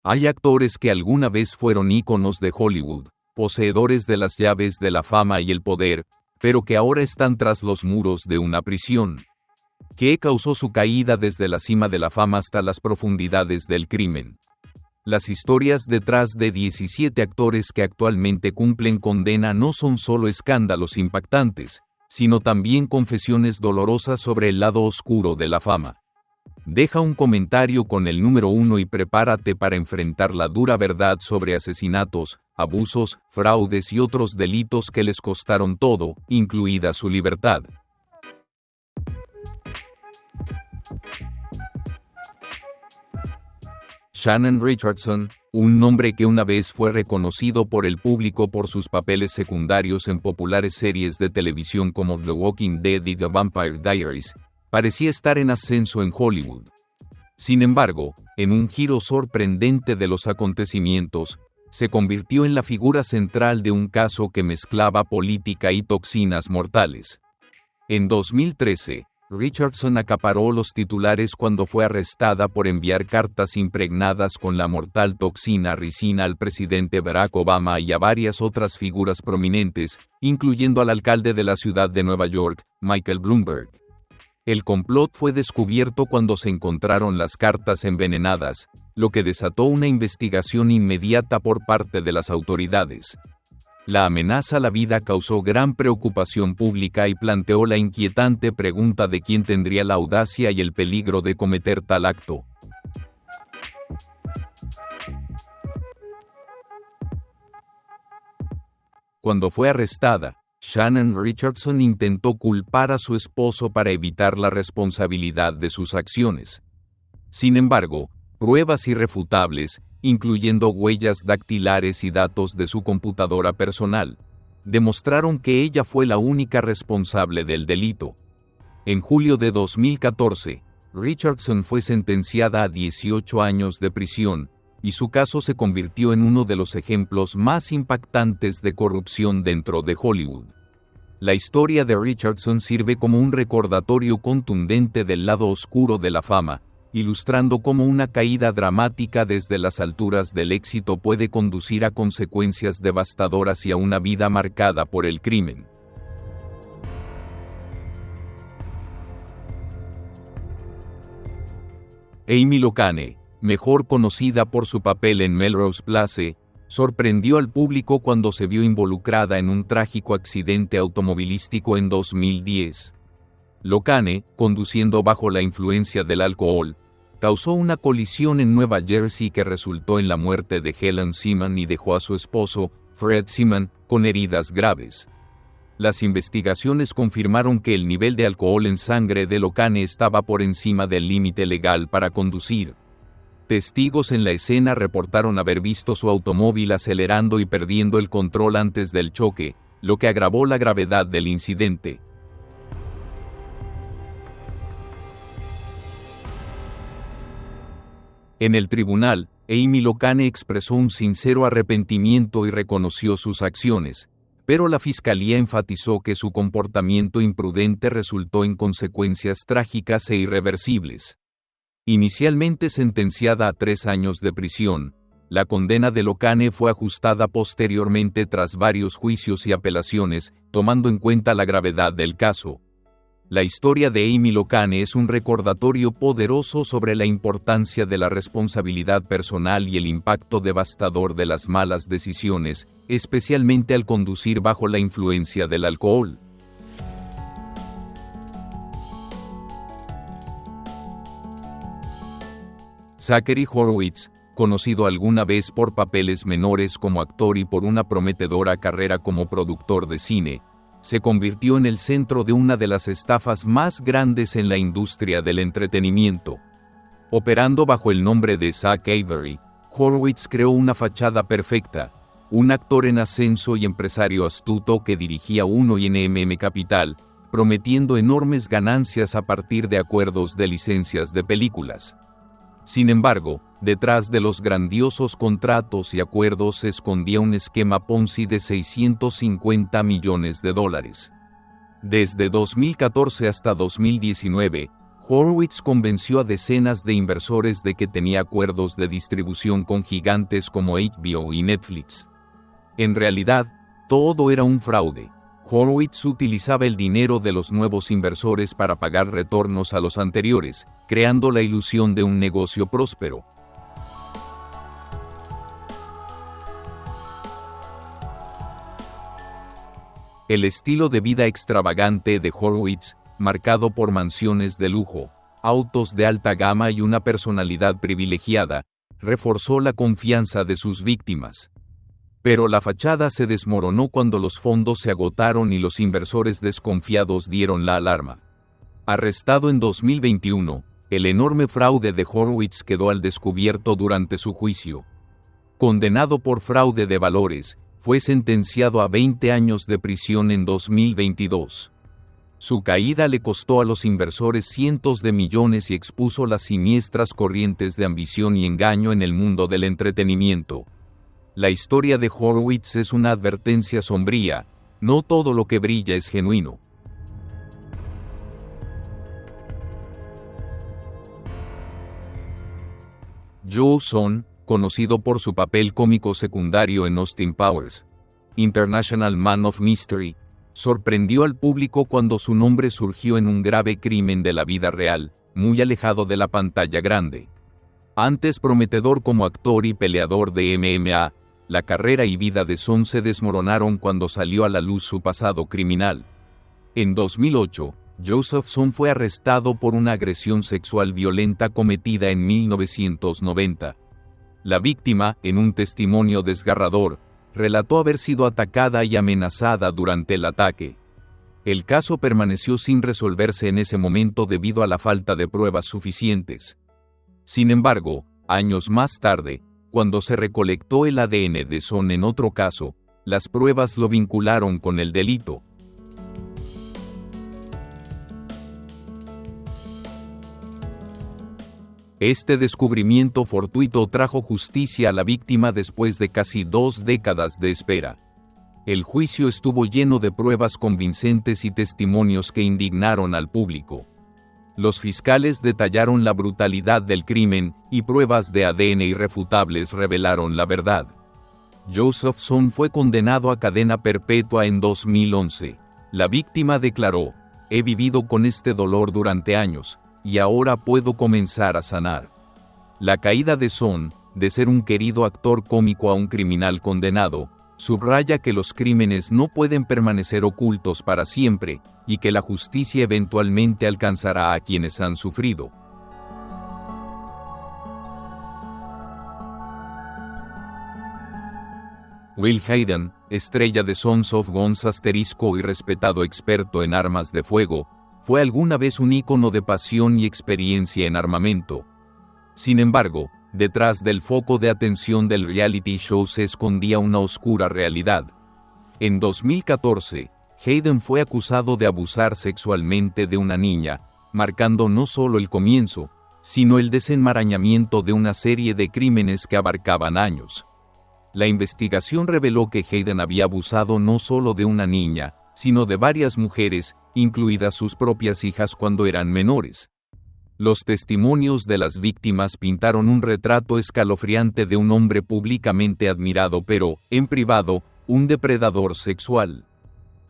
Hay actores que alguna vez fueron íconos de Hollywood, poseedores de las llaves de la fama y el poder, pero que ahora están tras los muros de una prisión. ¿Qué causó su caída desde la cima de la fama hasta las profundidades del crimen? Las historias detrás de 17 actores que actualmente cumplen condena no son solo escándalos impactantes, sino también confesiones dolorosas sobre el lado oscuro de la fama. Deja un comentario con el número 1 y prepárate para enfrentar la dura verdad sobre asesinatos, abusos, fraudes y otros delitos que les costaron todo, incluida su libertad. Shannon Richardson, un nombre que una vez fue reconocido por el público por sus papeles secundarios en populares series de televisión como The Walking Dead y The Vampire Diaries, parecía estar en ascenso en Hollywood. Sin embargo, en un giro sorprendente de los acontecimientos, se convirtió en la figura central de un caso que mezclaba política y toxinas mortales. En 2013, Richardson acaparó los titulares cuando fue arrestada por enviar cartas impregnadas con la mortal toxina ricina al presidente Barack Obama y a varias otras figuras prominentes, incluyendo al alcalde de la ciudad de Nueva York, Michael Bloomberg. El complot fue descubierto cuando se encontraron las cartas envenenadas, lo que desató una investigación inmediata por parte de las autoridades. La amenaza a la vida causó gran preocupación pública y planteó la inquietante pregunta de quién tendría la audacia y el peligro de cometer tal acto. Cuando fue arrestada, Shannon Richardson intentó culpar a su esposo para evitar la responsabilidad de sus acciones. Sin embargo, pruebas irrefutables, incluyendo huellas dactilares y datos de su computadora personal, demostraron que ella fue la única responsable del delito. En julio de 2014, Richardson fue sentenciada a 18 años de prisión, y su caso se convirtió en uno de los ejemplos más impactantes de corrupción dentro de Hollywood. La historia de Richardson sirve como un recordatorio contundente del lado oscuro de la fama, ilustrando cómo una caída dramática desde las alturas del éxito puede conducir a consecuencias devastadoras y a una vida marcada por el crimen. Amy Locane, mejor conocida por su papel en Melrose Place, sorprendió al público cuando se vio involucrada en un trágico accidente automovilístico en 2010. Locane, conduciendo bajo la influencia del alcohol, causó una colisión en Nueva Jersey que resultó en la muerte de Helen Seaman y dejó a su esposo, Fred Seaman, con heridas graves. Las investigaciones confirmaron que el nivel de alcohol en sangre de Locane estaba por encima del límite legal para conducir. Testigos en la escena reportaron haber visto su automóvil acelerando y perdiendo el control antes del choque, lo que agravó la gravedad del incidente. En el tribunal, Amy Locane expresó un sincero arrepentimiento y reconoció sus acciones, pero la fiscalía enfatizó que su comportamiento imprudente resultó en consecuencias trágicas e irreversibles. Inicialmente sentenciada a 3 años de prisión, la condena de Locane fue ajustada posteriormente tras varios juicios y apelaciones, tomando en cuenta la gravedad del caso. La historia de Amy Locane es un recordatorio poderoso sobre la importancia de la responsabilidad personal y el impacto devastador de las malas decisiones, especialmente al conducir bajo la influencia del alcohol. Zachary Horowitz, conocido alguna vez por papeles menores como actor y por una prometedora carrera como productor de cine, se convirtió en el centro de una de las estafas más grandes en la industria del entretenimiento. Operando bajo el nombre de Zach Avery, Horowitz creó una fachada perfecta, un actor en ascenso y empresario astuto que dirigía 1&M Capital, prometiendo enormes ganancias a partir de acuerdos de licencias de películas. Sin embargo, detrás de los grandiosos contratos y acuerdos se escondía un esquema Ponzi de $650 millones. Desde 2014 hasta 2019, Horowitz convenció a decenas de inversores de que tenía acuerdos de distribución con gigantes como HBO y Netflix. En realidad, todo era un fraude. Horowitz utilizaba el dinero de los nuevos inversores para pagar retornos a los anteriores, creando la ilusión de un negocio próspero. El estilo de vida extravagante de Horowitz, marcado por mansiones de lujo, autos de alta gama y una personalidad privilegiada, reforzó la confianza de sus víctimas. Pero la fachada se desmoronó cuando los fondos se agotaron y los inversores desconfiados dieron la alarma. Arrestado en 2021, el enorme fraude de Horowitz quedó al descubierto durante su juicio. Condenado por fraude de valores, fue sentenciado a 20 años de prisión en 2022. Su caída le costó a los inversores cientos de millones y expuso las siniestras corrientes de ambición y engaño en el mundo del entretenimiento. La historia de Horowitz es una advertencia sombría: no todo lo que brilla es genuino. Joe Son, conocido por su papel cómico secundario en Austin Powers, International Man of Mystery, sorprendió al público cuando su nombre surgió en un grave crimen de la vida real, muy alejado de la pantalla grande. Antes prometedor como actor y peleador de MMA, la carrera y vida de Son se desmoronaron cuando salió a la luz su pasado criminal. En 2008, Joseph Son fue arrestado por una agresión sexual violenta cometida en 1990. La víctima, en un testimonio desgarrador, relató haber sido atacada y amenazada durante el ataque. El caso permaneció sin resolverse en ese momento debido a la falta de pruebas suficientes. Sin embargo, años más tarde, cuando se recolectó el ADN de Son en otro caso, las pruebas lo vincularon con el delito. Este descubrimiento fortuito trajo justicia a la víctima después de casi 2 décadas de espera. El juicio estuvo lleno de pruebas convincentes y testimonios que indignaron al público. Los fiscales detallaron la brutalidad del crimen, y pruebas de ADN irrefutables revelaron la verdad. Joseph Son fue condenado a cadena perpetua en 2011. La víctima declaró: «He vivido con este dolor durante años, y ahora puedo comenzar a sanar». La caída de Son, de ser un querido actor cómico a un criminal condenado, subraya que los crímenes no pueden permanecer ocultos para siempre, y que la justicia eventualmente alcanzará a quienes han sufrido. Will Hayden, estrella de Sons of Guns y respetado experto en armas de fuego, fue alguna vez un ícono de pasión y experiencia en armamento. Sin embargo, detrás del foco de atención del reality show se escondía una oscura realidad. En 2014, Hayden fue acusado de abusar sexualmente de una niña, marcando no solo el comienzo, sino el desenmarañamiento de una serie de crímenes que abarcaban años. La investigación reveló que Hayden había abusado no solo de una niña, sino de varias mujeres, incluidas sus propias hijas cuando eran menores. Los testimonios de las víctimas pintaron un retrato escalofriante de un hombre públicamente admirado pero, en privado, un depredador sexual.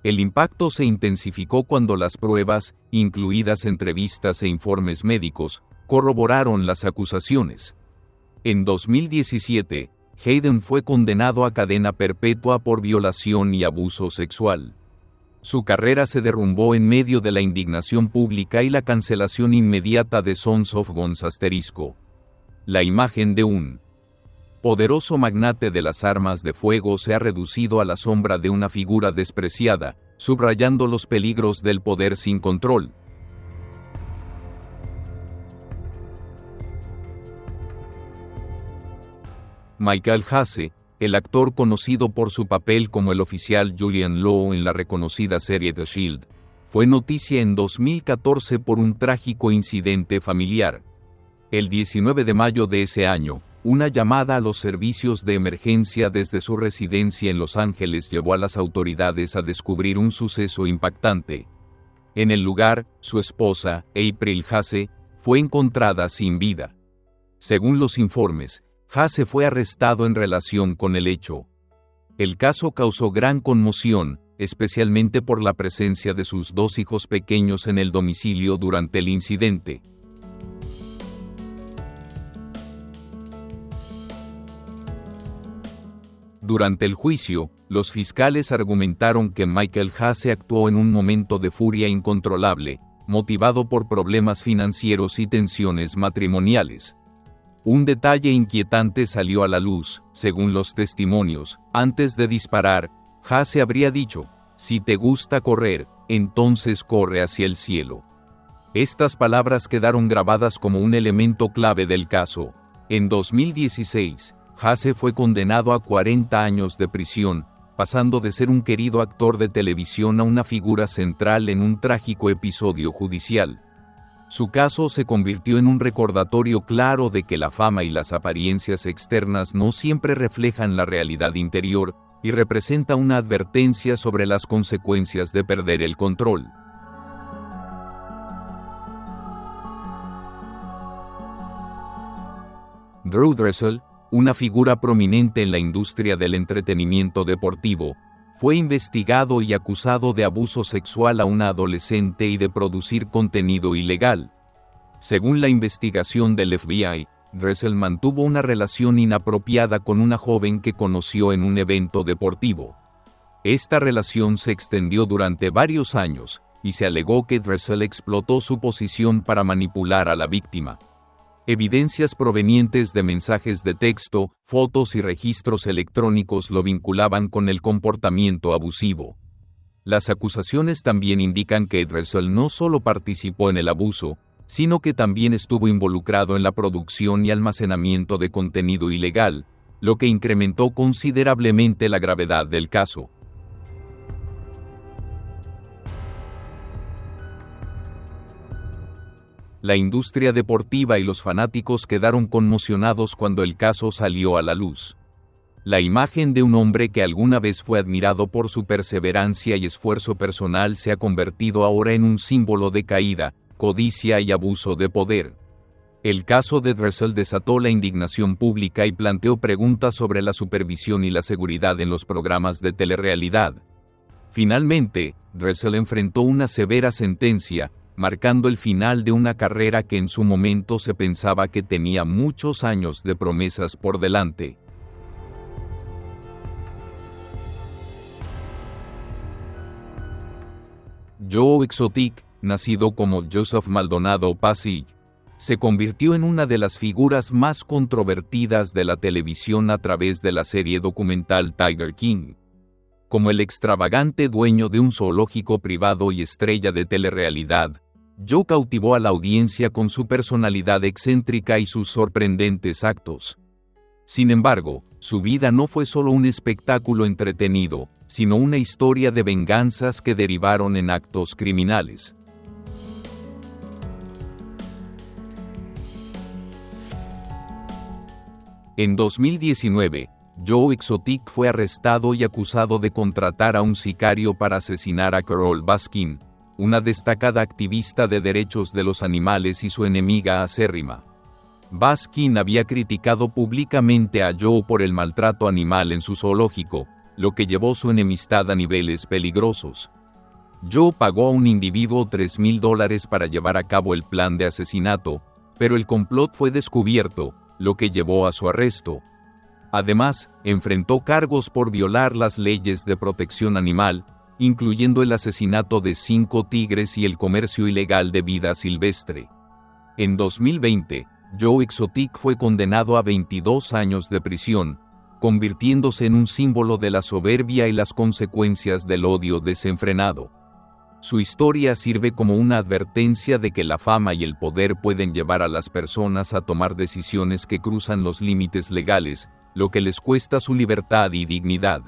El impacto se intensificó cuando las pruebas, incluidas entrevistas e informes médicos, corroboraron las acusaciones. En 2017, Hayden fue condenado a cadena perpetua por violación y abuso sexual. Su carrera se derrumbó en medio de la indignación pública y la cancelación inmediata de Sons of Guns *. La imagen de un poderoso magnate de las armas de fuego se ha reducido a la sombra de una figura despreciada, subrayando los peligros del poder sin control. Michael Hase, el actor conocido por su papel como el oficial Julian Law en la reconocida serie The Shield, fue noticia en 2014 por un trágico incidente familiar. El 19 de mayo de ese año, una llamada a los servicios de emergencia desde su residencia en Los Ángeles llevó a las autoridades a descubrir un suceso impactante. En el lugar, su esposa, April Haase, fue encontrada sin vida. Según los informes, Haase fue arrestado en relación con el hecho. El caso causó gran conmoción, especialmente por la presencia de sus 2 hijos pequeños en el domicilio durante el incidente. Durante el juicio, los fiscales argumentaron que Michael Haase actuó en un momento de furia incontrolable, motivado por problemas financieros y tensiones matrimoniales. Un detalle inquietante salió a la luz, según los testimonios. Antes de disparar, Haase habría dicho: "Si te gusta correr, entonces corre hacia el cielo". Estas palabras quedaron grabadas como un elemento clave del caso. En 2016, Haase fue condenado a 40 años de prisión, pasando de ser un querido actor de televisión a una figura central en un trágico episodio judicial. Su caso se convirtió en un recordatorio claro de que la fama y las apariencias externas no siempre reflejan la realidad interior, y representa una advertencia sobre las consecuencias de perder el control. Drew Dressel, una figura prominente en la industria del entretenimiento deportivo, fue investigado y acusado de abuso sexual a una adolescente y de producir contenido ilegal. Según la investigación del FBI, Dressel mantuvo una relación inapropiada con una joven que conoció en un evento deportivo. Esta relación se extendió durante varios años, y se alegó que Dressel explotó su posición para manipular a la víctima. Evidencias provenientes de mensajes de texto, fotos y registros electrónicos lo vinculaban con el comportamiento abusivo. Las acusaciones también indican que Dressel no solo participó en el abuso, sino que también estuvo involucrado en la producción y almacenamiento de contenido ilegal, lo que incrementó considerablemente la gravedad del caso. La industria deportiva y los fanáticos quedaron conmocionados cuando el caso salió a la luz. La imagen de un hombre que alguna vez fue admirado por su perseverancia y esfuerzo personal se ha convertido ahora en un símbolo de caída, codicia y abuso de poder. El caso de Dressel desató la indignación pública y planteó preguntas sobre la supervisión y la seguridad en los programas de telerrealidad. Finalmente, Dressel enfrentó una severa sentencia, marcando el final de una carrera que en su momento se pensaba que tenía muchos años de promesas por delante. Joe Exotic, nacido como Joseph Maldonado Passig, se convirtió en una de las figuras más controvertidas de la televisión a través de la serie documental Tiger King. Como el extravagante dueño de un zoológico privado y estrella de telerrealidad, Joe cautivó a la audiencia con su personalidad excéntrica y sus sorprendentes actos. Sin embargo, su vida no fue solo un espectáculo entretenido, sino una historia de venganzas que derivaron en actos criminales. En 2019, Joe Exotic fue arrestado y acusado de contratar a un sicario para asesinar a Carole Baskin, una destacada activista de derechos de los animales y su enemiga acérrima. Baskin había criticado públicamente a Joe por el maltrato animal en su zoológico, lo que llevó su enemistad a niveles peligrosos. Joe pagó a un individuo $3,000 para llevar a cabo el plan de asesinato, pero el complot fue descubierto, lo que llevó a su arresto. Además, enfrentó cargos por violar las leyes de protección animal, incluyendo el asesinato de 5 tigres y el comercio ilegal de vida silvestre. En 2020, Joe Exotic fue condenado a 22 años de prisión, convirtiéndose en un símbolo de la soberbia y las consecuencias del odio desenfrenado. Su historia sirve como una advertencia de que la fama y el poder pueden llevar a las personas a tomar decisiones que cruzan los límites legales, lo que les cuesta su libertad y dignidad.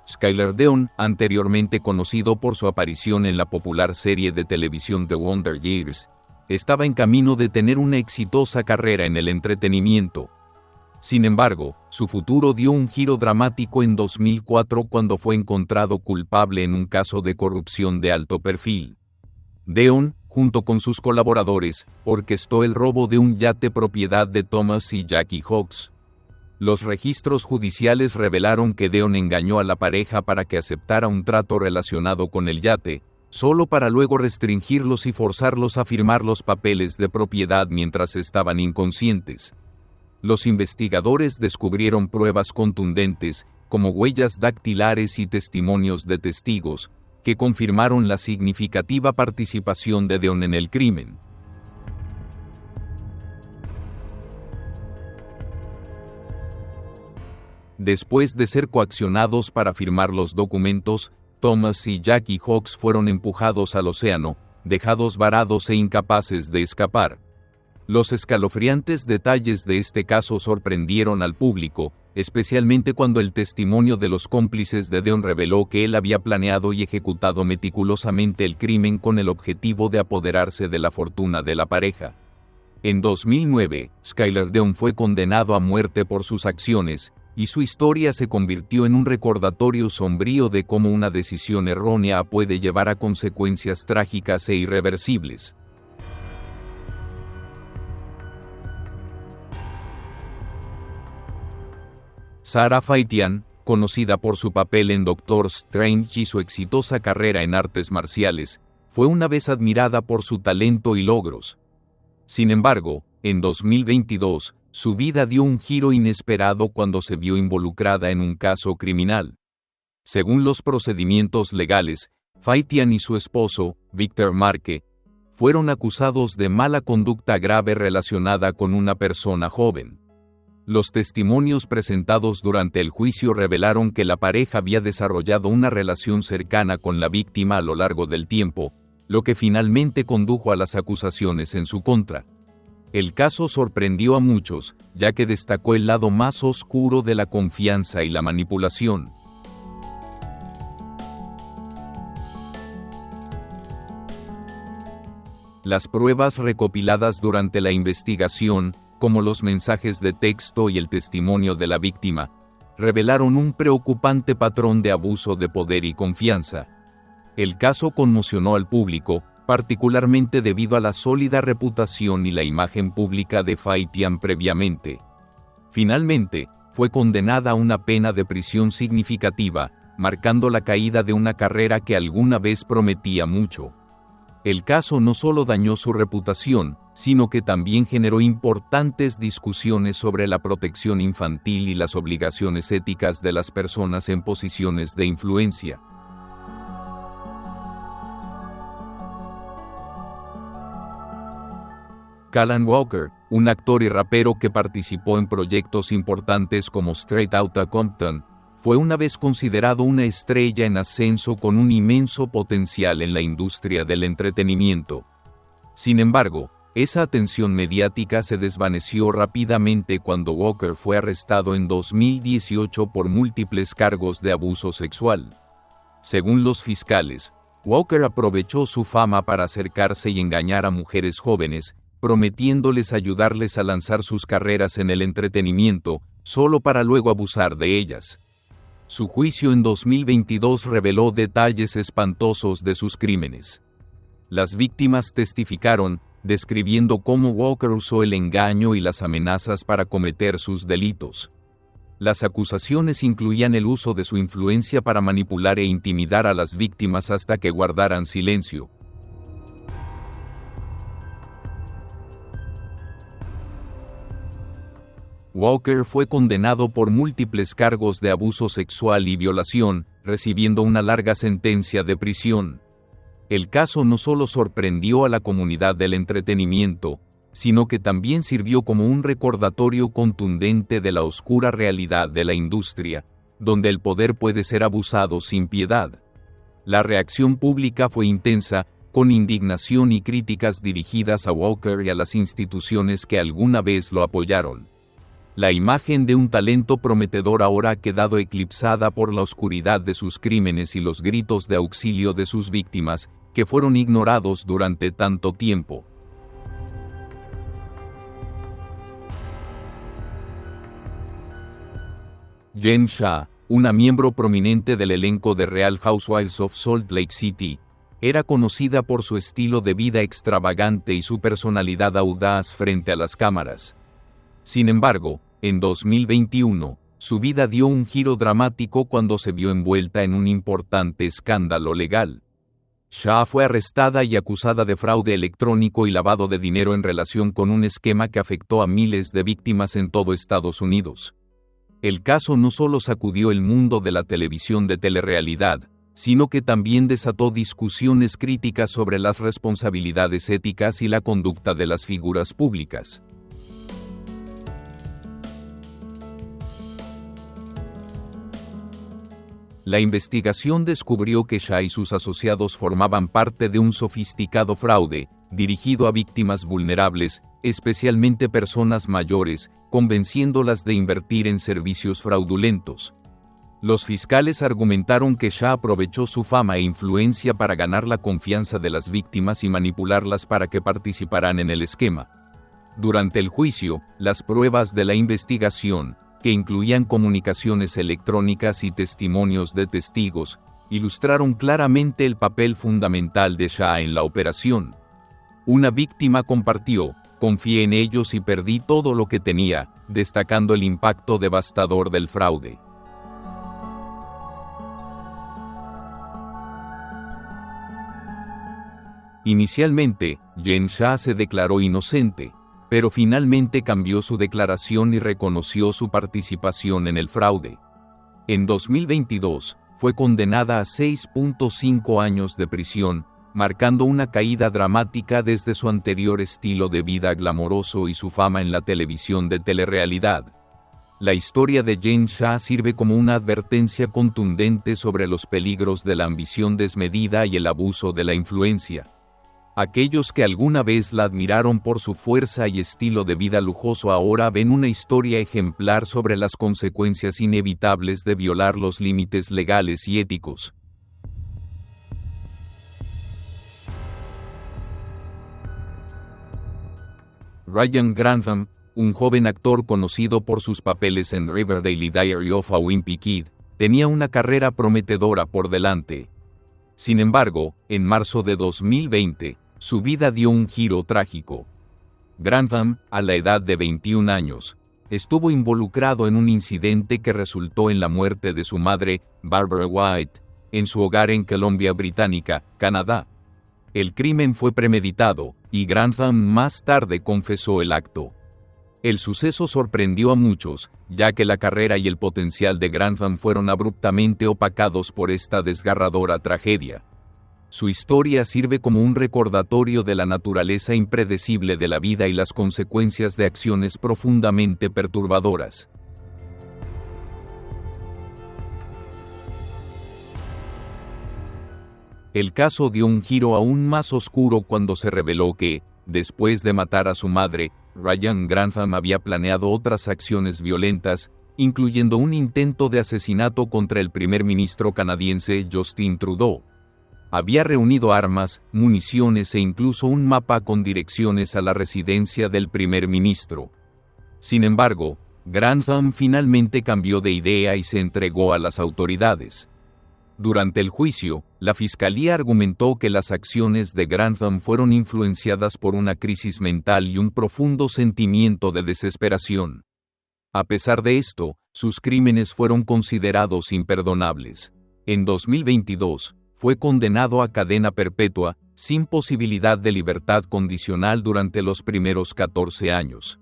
Skylar Dion, anteriormente conocido por su aparición en la popular serie de televisión The Wonder Years, estaba en camino de tener una exitosa carrera en el entretenimiento. Sin embargo, su futuro dio un giro dramático en 2004 cuando fue encontrado culpable en un caso de corrupción de alto perfil. Deon, junto con sus colaboradores, orquestó el robo de un yate propiedad de Thomas y Jackie Hawkes. Los registros judiciales revelaron que Deon engañó a la pareja para que aceptara un trato relacionado con el yate, solo para luego restringirlos y forzarlos a firmar los papeles de propiedad mientras estaban inconscientes. Los investigadores descubrieron pruebas contundentes, como huellas dactilares y testimonios de testigos, que confirmaron la significativa participación de Deon en el crimen. Después de ser coaccionados para firmar los documentos, Thomas y Jackie Hawkes fueron empujados al océano, dejados varados e incapaces de escapar. Los escalofriantes detalles de este caso sorprendieron al público, especialmente cuando el testimonio de los cómplices de Deon reveló que él había planeado y ejecutado meticulosamente el crimen con el objetivo de apoderarse de la fortuna de la pareja. En 2009, Skylar Deon fue condenado a muerte por sus acciones, y su historia se convirtió en un recordatorio sombrío de cómo una decisión errónea puede llevar a consecuencias trágicas e irreversibles. Sarah Faitian, conocida por su papel en Doctor Strange y su exitosa carrera en artes marciales, fue una vez admirada por su talento y logros. Sin embargo, en 2022, su vida dio un giro inesperado cuando se vio involucrada en un caso criminal. Según los procedimientos legales, Faitian y su esposo, Victor Marque, fueron acusados de mala conducta grave relacionada con una persona joven. Los testimonios presentados durante el juicio revelaron que la pareja había desarrollado una relación cercana con la víctima a lo largo del tiempo, lo que finalmente condujo a las acusaciones en su contra. El caso sorprendió a muchos, ya que destacó el lado más oscuro de la confianza y la manipulación. Las pruebas recopiladas durante la investigación, como los mensajes de texto y el testimonio de la víctima, revelaron un preocupante patrón de abuso de poder y confianza. El caso conmocionó al público, particularmente debido a la sólida reputación y la imagen pública de Faitian previamente. Finalmente, fue condenada a una pena de prisión significativa, marcando la caída de una carrera que alguna vez prometía mucho. El caso no solo dañó su reputación, sino que también generó importantes discusiones sobre la protección infantil y las obligaciones éticas de las personas en posiciones de influencia. Callan Walker, un actor y rapero que participó en proyectos importantes como Straight Outta Compton, fue una vez considerado una estrella en ascenso con un inmenso potencial en la industria del entretenimiento. Sin embargo, esa atención mediática se desvaneció rápidamente cuando Walker fue arrestado en 2018 por múltiples cargos de abuso sexual. Según los fiscales, Walker aprovechó su fama para acercarse y engañar a mujeres jóvenes, prometiéndoles ayudarles a lanzar sus carreras en el entretenimiento, solo para luego abusar de ellas. Su juicio en 2022 reveló detalles espantosos de sus crímenes. Las víctimas testificaron, describiendo cómo Walker usó el engaño y las amenazas para cometer sus delitos. Las acusaciones incluían el uso de su influencia para manipular e intimidar a las víctimas hasta que guardaran silencio. Walker fue condenado por múltiples cargos de abuso sexual y violación, recibiendo una larga sentencia de prisión. El caso no solo sorprendió a la comunidad del entretenimiento, sino que también sirvió como un recordatorio contundente de la oscura realidad de la industria, donde el poder puede ser abusado sin piedad. La reacción pública fue intensa, con indignación y críticas dirigidas a Walker y a las instituciones que alguna vez lo apoyaron. La imagen de un talento prometedor ahora ha quedado eclipsada por la oscuridad de sus crímenes y los gritos de auxilio de sus víctimas, que fueron ignorados durante tanto tiempo. Jen Shah, una miembro prominente del elenco de Real Housewives of Salt Lake City, era conocida por su estilo de vida extravagante y su personalidad audaz frente a las cámaras. Sin embargo, en 2021, su vida dio un giro dramático cuando se vio envuelta en un importante escándalo legal. Shah fue arrestada y acusada de fraude electrónico y lavado de dinero en relación con un esquema que afectó a miles de víctimas en todo Estados Unidos. El caso no solo sacudió el mundo de la televisión de telerrealidad, sino que también desató discusiones críticas sobre las responsabilidades éticas y la conducta de las figuras públicas. La investigación descubrió que Shah y sus asociados formaban parte de un sofisticado fraude, dirigido a víctimas vulnerables, especialmente personas mayores, convenciéndolas de invertir en servicios fraudulentos. Los fiscales argumentaron que Shah aprovechó su fama e influencia para ganar la confianza de las víctimas y manipularlas para que participaran en el esquema. Durante el juicio, las pruebas de la investigación, que incluían comunicaciones electrónicas y testimonios de testigos, ilustraron claramente el papel fundamental de Shah en la operación. Una víctima compartió: "Confié en ellos y perdí todo lo que tenía", destacando el impacto devastador del fraude. Inicialmente, Jen Shah se declaró inocente, pero finalmente cambió su declaración y reconoció su participación en el fraude. En 2022, fue condenada a 6.5 años de prisión, marcando una caída dramática desde su anterior estilo de vida glamoroso y su fama en la televisión de telerrealidad. La historia de Jen Shah sirve como una advertencia contundente sobre los peligros de la ambición desmedida y el abuso de la influencia. Aquellos que alguna vez la admiraron por su fuerza y estilo de vida lujoso ahora ven una historia ejemplar sobre las consecuencias inevitables de violar los límites legales y éticos. Ryan Grantham, un joven actor conocido por sus papeles en Riverdale y Diary of a Wimpy Kid, tenía una carrera prometedora por delante. Sin embargo, en marzo de 2020, su vida dio un giro trágico. Grantham, a la edad de 21 años, estuvo involucrado en un incidente que resultó en la muerte de su madre, Barbara White, en su hogar en Columbia Británica, Canadá. El crimen fue premeditado, y Grantham más tarde confesó el acto. El suceso sorprendió a muchos, ya que la carrera y el potencial de Grantham fueron abruptamente opacados por esta desgarradora tragedia. Su historia sirve como un recordatorio de la naturaleza impredecible de la vida y las consecuencias de acciones profundamente perturbadoras. El caso dio un giro aún más oscuro cuando se reveló que, después de matar a su madre, Ryan Grantham había planeado otras acciones violentas, incluyendo un intento de asesinato contra el primer ministro canadiense Justin Trudeau. Había reunido armas, municiones e incluso un mapa con direcciones a la residencia del primer ministro. Sin embargo, Grantham finalmente cambió de idea y se entregó a las autoridades. Durante el juicio, la fiscalía argumentó que las acciones de Grantham fueron influenciadas por una crisis mental y un profundo sentimiento de desesperación. A pesar de esto, sus crímenes fueron considerados imperdonables. En 2022, fue condenado a cadena perpetua, sin posibilidad de libertad condicional durante los primeros 14 años.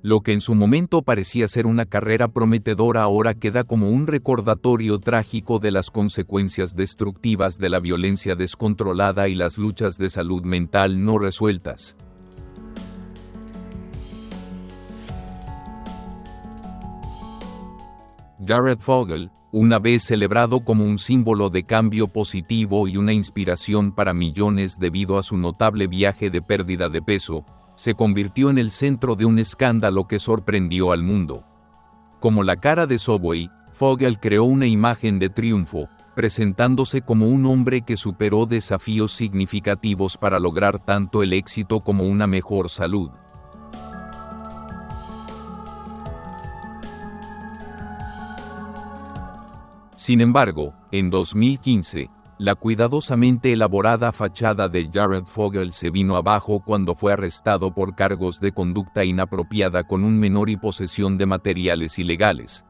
Lo que en su momento parecía ser una carrera prometedora ahora queda como un recordatorio trágico de las consecuencias destructivas de la violencia descontrolada y las luchas de salud mental no resueltas. Jared Fogle, una vez celebrado como un símbolo de cambio positivo y una inspiración para millones debido a su notable viaje de pérdida de peso, se convirtió en el centro de un escándalo que sorprendió al mundo. Como la cara de Subway, Fogle creó una imagen de triunfo, presentándose como un hombre que superó desafíos significativos para lograr tanto el éxito como una mejor salud. Sin embargo, en 2015, la cuidadosamente elaborada fachada de Jared Fogle se vino abajo cuando fue arrestado por cargos de conducta inapropiada con un menor y posesión de materiales ilegales.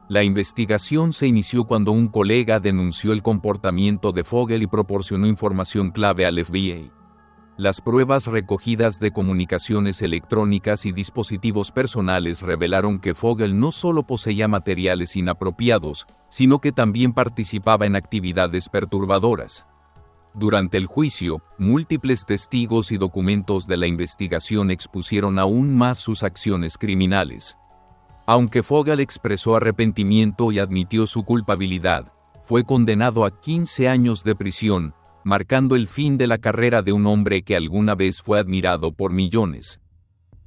La investigación se inició cuando un colega denunció el comportamiento de Fogle y proporcionó información clave al FBI. Las pruebas recogidas de comunicaciones electrónicas y dispositivos personales revelaron que Fogle no solo poseía materiales inapropiados, sino que también participaba en actividades perturbadoras. Durante el juicio, múltiples testigos y documentos de la investigación expusieron aún más sus acciones criminales. Aunque Fogle expresó arrepentimiento y admitió su culpabilidad, fue condenado a 15 años de prisión, marcando el fin de la carrera de un hombre que alguna vez fue admirado por millones.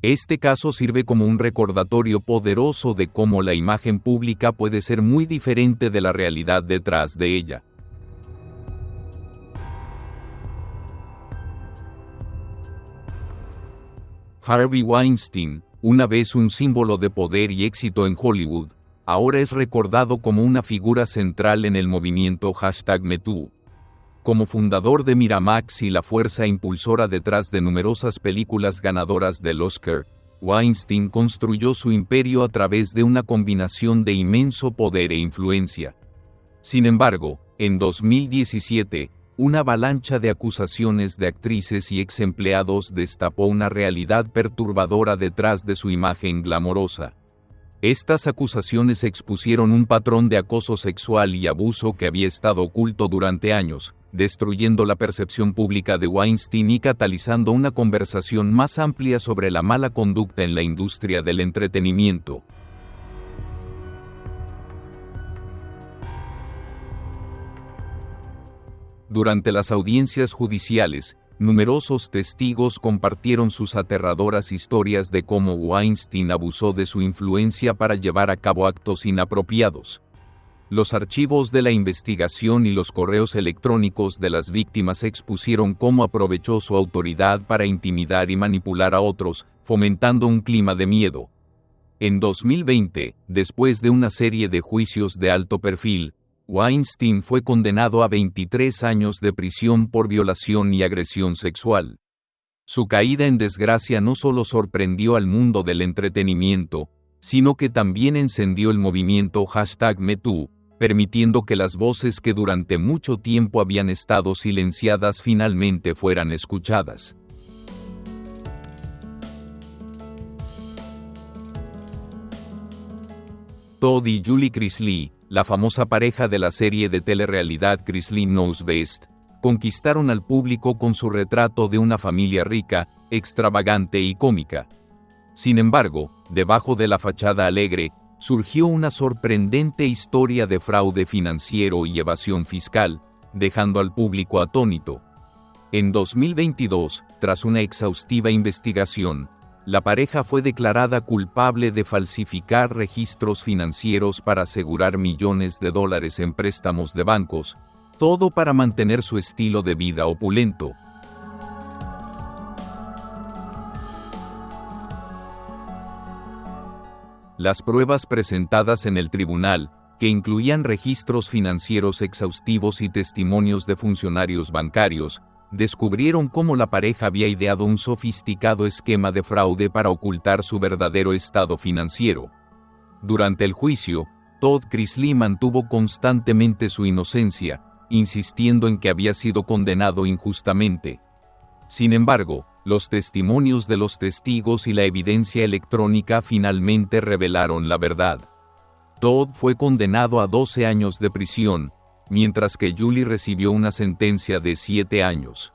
Este caso sirve como un recordatorio poderoso de cómo la imagen pública puede ser muy diferente de la realidad detrás de ella. Harvey Weinstein, una vez un símbolo de poder y éxito en Hollywood, ahora es recordado como una figura central en el movimiento #MeToo. Como fundador de Miramax y la fuerza impulsora detrás de numerosas películas ganadoras del Oscar, Weinstein construyó su imperio a través de una combinación de inmenso poder e influencia. Sin embargo, en 2017, una avalancha de acusaciones de actrices y ex empleados destapó una realidad perturbadora detrás de su imagen glamorosa. Estas acusaciones expusieron un patrón de acoso sexual y abuso que había estado oculto durante años, destruyendo la percepción pública de Weinstein y catalizando una conversación más amplia sobre la mala conducta en la industria del entretenimiento. Durante las audiencias judiciales, numerosos testigos compartieron sus aterradoras historias de cómo Weinstein abusó de su influencia para llevar a cabo actos inapropiados. Los archivos de la investigación y los correos electrónicos de las víctimas expusieron cómo aprovechó su autoridad para intimidar y manipular a otros, fomentando un clima de miedo. En 2020, después de una serie de juicios de alto perfil, Weinstein fue condenado a 23 años de prisión por violación y agresión sexual. Su caída en desgracia no solo sorprendió al mundo del entretenimiento, sino que también encendió el movimiento #MeToo, permitiendo que las voces que durante mucho tiempo habían estado silenciadas finalmente fueran escuchadas. Todd y Julie Chrisley, la famosa pareja de la serie de telerrealidad Chrisley Knows Best, conquistaron al público con su retrato de una familia rica, extravagante y cómica. Sin embargo, debajo de la fachada alegre, surgió una sorprendente historia de fraude financiero y evasión fiscal, dejando al público atónito. En 2022, tras una exhaustiva investigación, la pareja fue declarada culpable de falsificar registros financieros para asegurar millones de dólares en préstamos de bancos, todo para mantener su estilo de vida opulento. Las pruebas presentadas en el tribunal, que incluían registros financieros exhaustivos y testimonios de funcionarios bancarios, descubrieron cómo la pareja había ideado un sofisticado esquema de fraude para ocultar su verdadero estado financiero. Durante el juicio, Todd Chrisley mantuvo constantemente su inocencia, insistiendo en que había sido condenado injustamente. Sin embargo, los testimonios de los testigos y la evidencia electrónica finalmente revelaron la verdad. Todd fue condenado a 12 años de prisión, mientras que Julie recibió una sentencia de 7 años.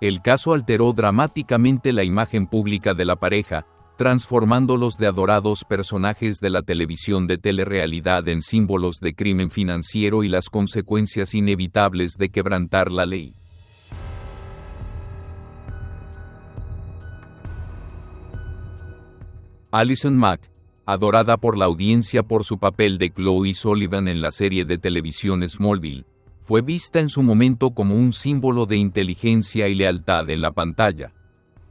El caso alteró dramáticamente la imagen pública de la pareja, transformándolos de adorados personajes de la televisión de telerrealidad en símbolos de crimen financiero y las consecuencias inevitables de quebrantar la ley. Allison Mack, adorada por la audiencia por su papel de Chloe Sullivan en la serie de televisión Smallville, fue vista en su momento como un símbolo de inteligencia y lealtad en la pantalla.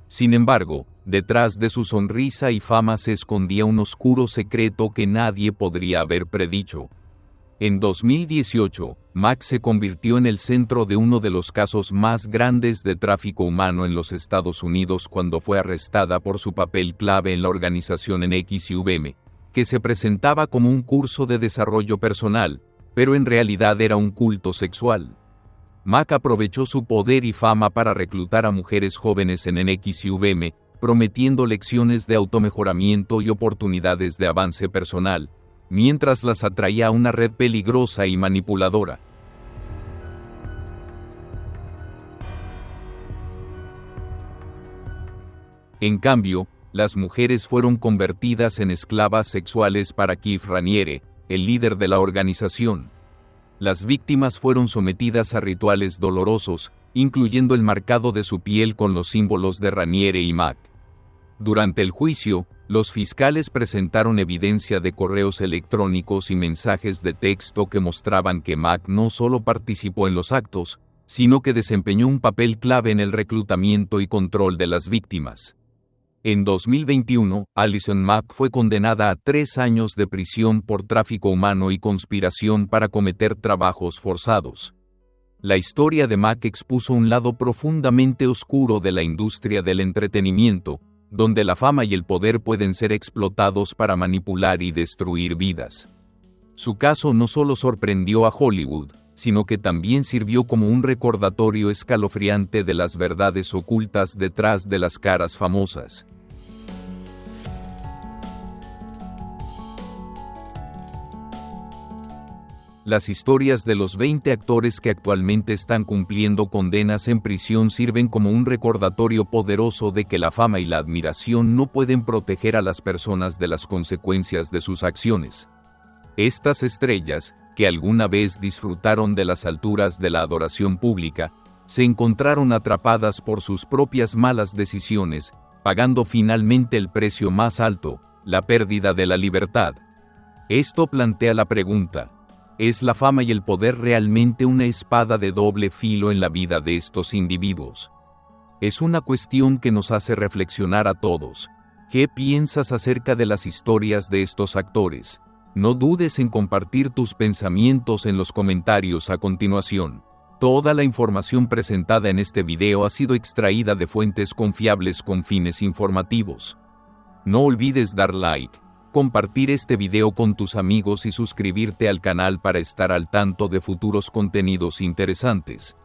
Sin embargo, detrás de su sonrisa y fama se escondía un oscuro secreto que nadie podría haber predicho. En 2018, Mack se convirtió en el centro de uno de los casos más grandes de tráfico humano en los Estados Unidos cuando fue arrestada por su papel clave en la organización NXIVM, que se presentaba como un curso de desarrollo personal, pero en realidad era un culto sexual. Mack aprovechó su poder y fama para reclutar a mujeres jóvenes en NXIVM, prometiendo lecciones de automejoramiento y oportunidades de avance personal, mientras las atraía a una red peligrosa y manipuladora. En cambio, las mujeres fueron convertidas en esclavas sexuales para Keith Raniere, el líder de la organización. Las víctimas fueron sometidas a rituales dolorosos, incluyendo el marcado de su piel con los símbolos de Raniere y Mack. Durante el juicio, los fiscales presentaron evidencia de correos electrónicos y mensajes de texto que mostraban que Mack no solo participó en los actos, sino que desempeñó un papel clave en el reclutamiento y control de las víctimas. En 2021, Allison Mack fue condenada a 3 años de prisión por tráfico humano y conspiración para cometer trabajos forzados. La historia de Mack expuso un lado profundamente oscuro de la industria del entretenimiento, donde la fama y el poder pueden ser explotados para manipular y destruir vidas. Su caso no solo sorprendió a Hollywood, sino que también sirvió como un recordatorio escalofriante de las verdades ocultas detrás de las caras famosas. Las historias de los 20 actores que actualmente están cumpliendo condenas en prisión sirven como un recordatorio poderoso de que la fama y la admiración no pueden proteger a las personas de las consecuencias de sus acciones. Estas estrellas, que alguna vez disfrutaron de las alturas de la adoración pública, se encontraron atrapadas por sus propias malas decisiones, pagando finalmente el precio más alto, la pérdida de la libertad. Esto plantea la pregunta: ¿es la fama y el poder realmente una espada de doble filo en la vida de estos individuos? Es una cuestión que nos hace reflexionar a todos. ¿Qué piensas acerca de las historias de estos actores? No dudes en compartir tus pensamientos en los comentarios a continuación. Toda la información presentada en este video ha sido extraída de fuentes confiables con fines informativos. No olvides dar like, compartir este video con tus amigos y suscribirte al canal para estar al tanto de futuros contenidos interesantes.